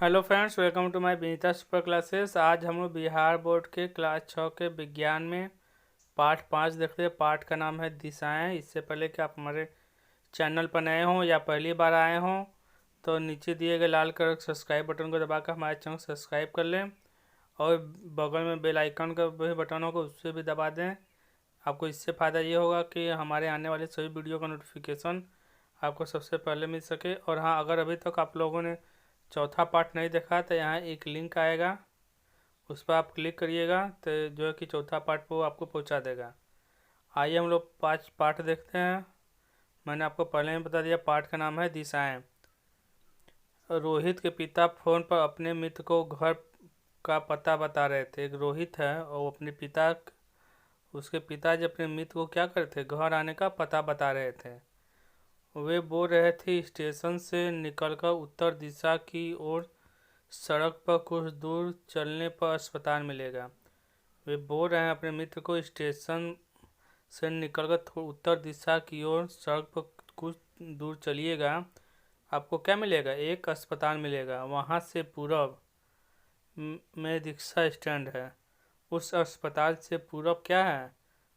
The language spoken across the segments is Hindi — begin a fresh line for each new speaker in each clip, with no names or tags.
Hello friends, welcome to my Vinita super classes. आज हम लोग बिहार बोर्ड के क्लास 6 के विज्ञान में पाठ 5 देख रहे हैं। पाठ का नाम है दिशाएं। इससे पहले कि आप हमारे चैनल पर नए हों या पहली बार आए हों तो नीचे दिए गए लाल कलर सब्सक्राइब बटन को दबाकर हमारे चैनल सब्सक्राइब कर लें और बगल में बेल आइकन का भी बटन होगा, उससे भी दबा दें। आपको इससे फ़ायदा ये होगा कि हमारे आने वाले सभी वीडियो का नोटिफिकेशन आपको सबसे पहले मिल सके। और हाँ, अगर अभी तक आप लोगों ने चौथा पार्ट नहीं देखा तो यहाँ एक लिंक आएगा, उस पर आप क्लिक करिएगा तो जो है कि चौथा पार्ट वो आपको पहुँचा देगा। आइए हम लोग 5 पार्ट देखते हैं। मैंने आपको पहले ही बता दिया, पार्ट का नाम है दिशाएं। रोहित के पिता फ़ोन पर अपने मित्र को घर का पता बता रहे थे। एक रोहित है और उसके पिताजी अपने मित्र को क्या कर रहे थे, घर आने का पता बता रहे थे। वे बोल रहे थे स्टेशन से निकलकर उत्तर दिशा की ओर सड़क पर कुछ दूर चलने पर अस्पताल मिलेगा। वे बोल रहे हैं अपने मित्र को स्टेशन से निकलकर उत्तर दिशा की ओर सड़क पर कुछ दूर चलिएगा, आपको क्या मिलेगा, एक अस्पताल मिलेगा। वहाँ से पूरब में रिक्शा स्टैंड है। उस अस्पताल से पूरब क्या है,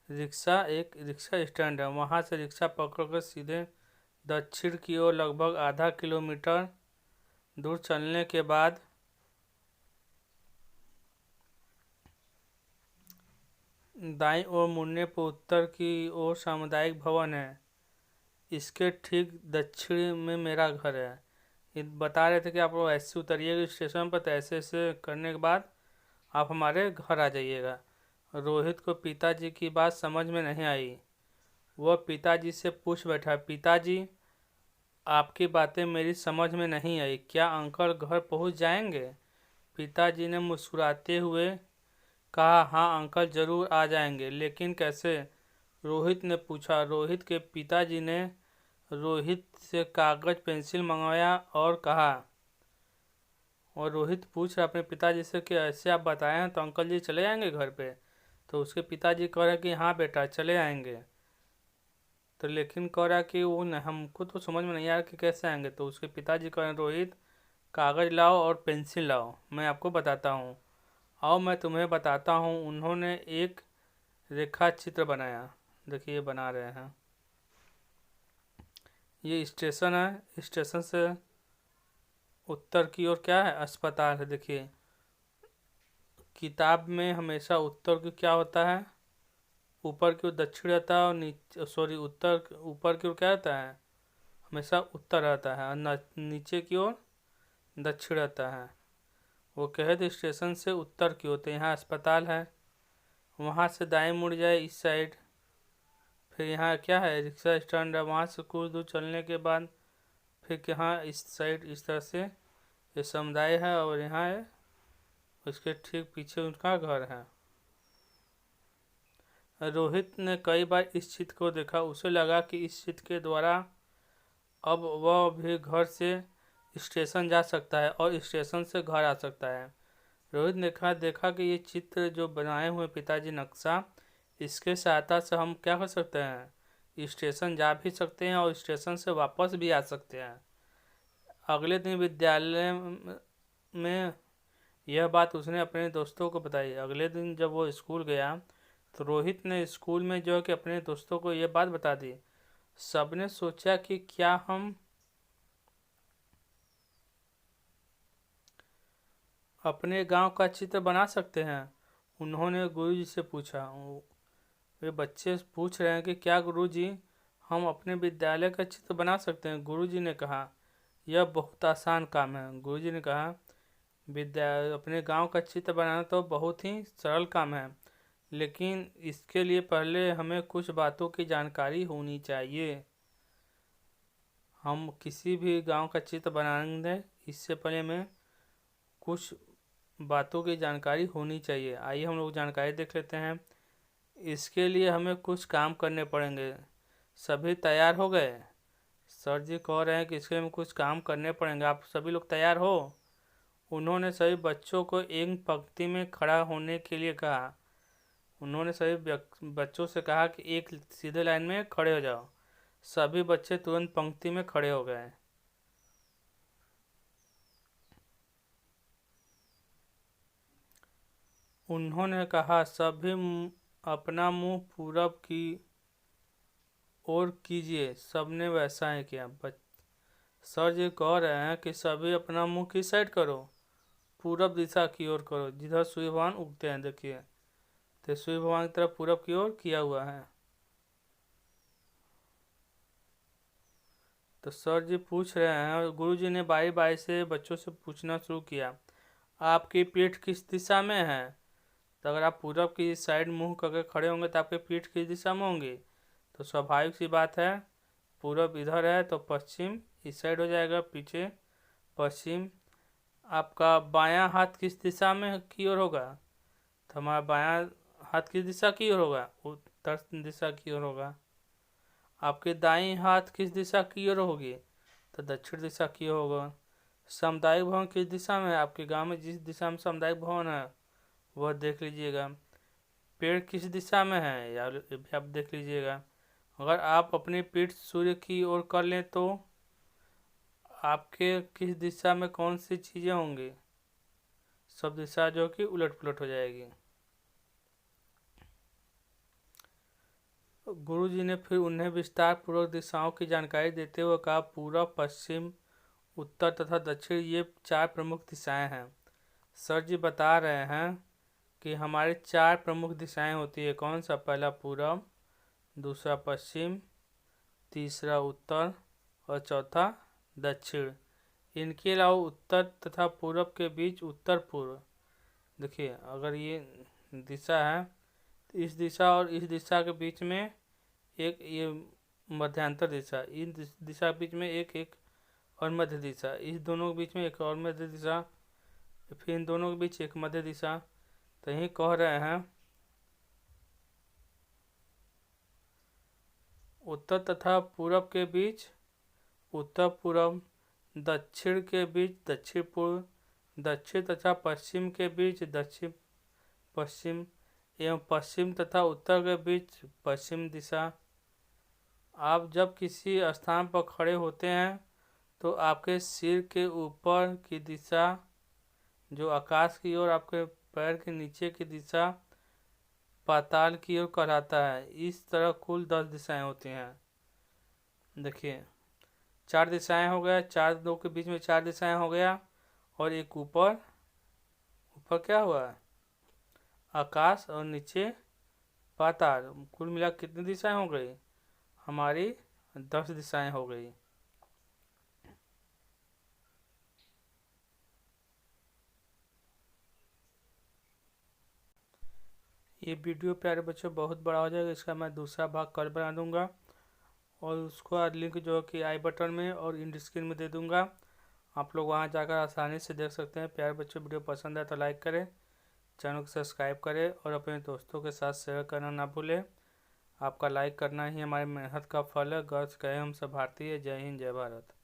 एक रिक्शा स्टैंड है। वहाँ से रिक्शा पकड़कर सीधे दक्षिण की ओर लगभग आधा किलोमीटर दूर चलने के बाद दाईं ओर मुड़ने पर उत्तर की ओर सामुदायिक भवन है। इसके ठीक दक्षिण में मेरा घर है। ये बता रहे थे कि आप लोग ऐसे उतरिएगा स्टेशन पर, तो ऐसे ऐसे करने के बाद आप हमारे घर आ जाइएगा। रोहित को पिताजी की बात समझ में नहीं आई। वह पिताजी से पूछ बैठा, पिताजी आपकी बातें मेरी समझ में नहीं आई, क्या अंकल घर पहुंच जाएंगे? पिताजी ने मुस्कुराते हुए कहा, हाँ अंकल जरूर आ जाएंगे, लेकिन कैसे? रोहित ने पूछा। रोहित के पिताजी ने रोहित से कागज पेंसिल मंगवाया और कहा, और रोहित पूछ रहा अपने पिताजी से कि ऐसे आप बताए हैं तो अंकल जी चले आएंगे घर पे? तो उसके पिताजी कह रहे कि हाँ बेटा चले आएंगे। तो लेकिन कह रहा कि वो हमको तो समझ में नहीं आ रहा कि कैसे आएंगे। तो उसके पिताजी कह रहे, रोहित कागज़ लाओ और पेंसिल लाओ, मैं आपको बताता हूँ। आओ मैं तुम्हें बताता हूँ। उन्होंने एक रेखा चित्र बनाया। देखिए ये बना रहे हैं। ये स्टेशन है, स्टेशन से उत्तर की ओर क्या है, अस्पताल है। देखिए किताब में हमेशा उत्तर की क्या होता है, ऊपर की ओर दक्षिण रहता है, और नीचे उत्तर ऊपर की ओर क्या रहता है, हमेशा उत्तर रहता है, और नीचे की ओर दक्षिण रहता है। वो कहे थे स्टेशन से उत्तर की ओर, तो यहाँ अस्पताल है। वहाँ से दाएं मुड़ जाए इस साइड, फिर यहाँ क्या है, रिक्शा स्टैंड है। वहाँ से कुछ दूर चलने के बाद फिर यहाँ इस साइड इस तरह से ये समुदाय है, और यहाँ है उसके ठीक पीछे उनका घर है। रोहित ने कई बार इस चित्र को देखा। उसे लगा कि इस चित्र के द्वारा अब वह भी घर से स्टेशन जा सकता है और स्टेशन से घर आ सकता है। रोहित ने देखा कि ये चित्र जो बनाए हुए पिताजी नक्शा, इसके सहायता से हम क्या कर सकते हैं, स्टेशन जा भी सकते हैं और स्टेशन से वापस भी आ सकते हैं। अगले दिन विद्यालय में यह बात उसने अपने दोस्तों को बताई। अगले दिन जब वो स्कूल गया तो रोहित ने स्कूल में जो है कि अपने दोस्तों को यह बात बता दी। सबने सोचा कि क्या हम अपने गांव का चित्र बना सकते हैं। उन्होंने गुरुजी से पूछा। वे बच्चे पूछ रहे हैं कि क्या गुरुजी हम अपने विद्यालय का चित्र बना सकते हैं? गुरुजी ने कहा, यह बहुत आसान काम है। गुरुजी ने कहा, अपने गांव का चित्र बनाना तो बहुत ही सरल काम है, लेकिन इसके लिए पहले हमें कुछ बातों की जानकारी होनी चाहिए। हम किसी भी गांव का चित्र बनाएंगे, इससे पहले हमें कुछ बातों की जानकारी होनी चाहिए। आइए हम लोग जानकारी देख लेते हैं। इसके लिए हमें कुछ काम करने पड़ेंगे। सभी तैयार हो गए? सर जी कह रहे हैं कि इसके लिए हमें कुछ काम करने पड़ेंगे, आप सभी लोग तैयार हो? उन्होंने सभी बच्चों को एक पंक्ति में खड़ा होने के लिए कहा। उन्होंने सभी बच्चों से कहा कि एक सीधे लाइन में खड़े हो जाओ। सभी बच्चे तुरंत पंक्ति में खड़े हो गए। उन्होंने कहा, सभी अपना मुंह पूरब की ओर कीजिए। सबने वैसा ही किया। सर जी कह रहे हैं कि सभी अपना मुंह किस साइड करो, पूरब दिशा की ओर करो, जिधर सूर्य भगवान उगते हैं। देखिए, तो सूर्य भगवान की तरफ पूरब की ओर किया हुआ है। तो सर जी पूछ रहे हैं, और गुरु जी ने बारी बारी से बच्चों से पूछना शुरू किया, आपकी पीठ किस दिशा में है? तो अगर आप पूरब की साइड मुंह करके खड़े होंगे तो आपकी पीठ किस दिशा में होंगी? तो स्वाभाविक सी बात है, पूरब इधर है तो पश्चिम इस साइड हो जाएगा, पीछे पश्चिम। आपका बायां हाथ किस दिशा में की ओर होगा? तो हमारा बायां हाथ किस दिशा की ओर होगा? उत्तर दिशा की ओर होगा। आपके दाईं हाथ किस दिशा की ओर होगी? तो दक्षिण दिशा की ओर होगा। सामुदायिक भवन किस दिशा में है? आपके गांव में जिस दिशा में सामुदायिक भवन है वह देख लीजिएगा। पेड़ किस दिशा में है या भी आप देख लीजिएगा। अगर आप अपनी पीठ सूर्य की ओर कर लें तो आपके किस दिशा में कौन सी चीज़ें होंगी? सब दिशा जो कि उलट पुलट हो जाएगी। गुरुजी ने फिर उन्हें विस्तार पूर्वक दिशाओं की जानकारी देते हुए कहा, पूरब, पश्चिम, उत्तर तथा दक्षिण ये 4 प्रमुख दिशाएं हैं। सर जी बता रहे हैं कि हमारी 4 प्रमुख दिशाएं होती है। कौन सा? पहला पूरब, दूसरा पश्चिम, तीसरा उत्तर और चौथा दक्षिण। इनके अलावा उत्तर तथा पूरब के बीच उत्तर पूर्व। देखिए, अगर ये दिशा है तो इस दिशा और इस दिशा के बीच में एक ये मध्यांतर दिशा, इन दिशा के बीच में एक और मध्य दिशा, इस दोनों के बीच में एक और मध्य दिशा, फिर इन दोनों के बीच एक मध्य दिशा। तो यही कह रहे हैं, उत्तर तथा पूरब के बीच उत्तर पूर्व, दक्षिण के बीच दक्षिण पूर्व, दक्षिण तथा पश्चिम के बीच दक्षिण पश्चिम, एवं पश्चिम तथा उत्तर के बीच पश्चिम दिशा। आप जब किसी स्थान पर खड़े होते हैं तो आपके सिर के ऊपर की दिशा जो आकाश की ओर, आपके पैर के नीचे की दिशा पाताल की ओर कहलाता है। इस तरह कुल 10 दिशाएं होती हैं। देखिए, 4 दिशाएं हो गया, 4 दो के बीच में 4 दिशाएं हो गया, और एक ऊपर ऊपर क्या हुआ? आकाश, और नीचे पाताल। कुल मिला कितनी दिशाएं हो गई? हमारी 10 दिशाएं हो गई। ये वीडियो प्यारे बच्चों बहुत बड़ा हो जाएगा, इसका मैं दूसरा भाग कल बना दूंगा, और उसका लिंक जो है कि आई बटन में और इंड स्क्रीन में दे दूंगा। आप लोग वहां जाकर आसानी से देख सकते हैं। प्यारे बच्चों, वीडियो पसंद आए तो लाइक करें, चैनल को सब्सक्राइब करें और अपने दोस्तों के साथ शेयर करना ना भूलें। आपका लाइक करना ही हमारी मेहनत का फल है। गर्व कहें हम सब भारतीय। जय हिंद, जय भारत।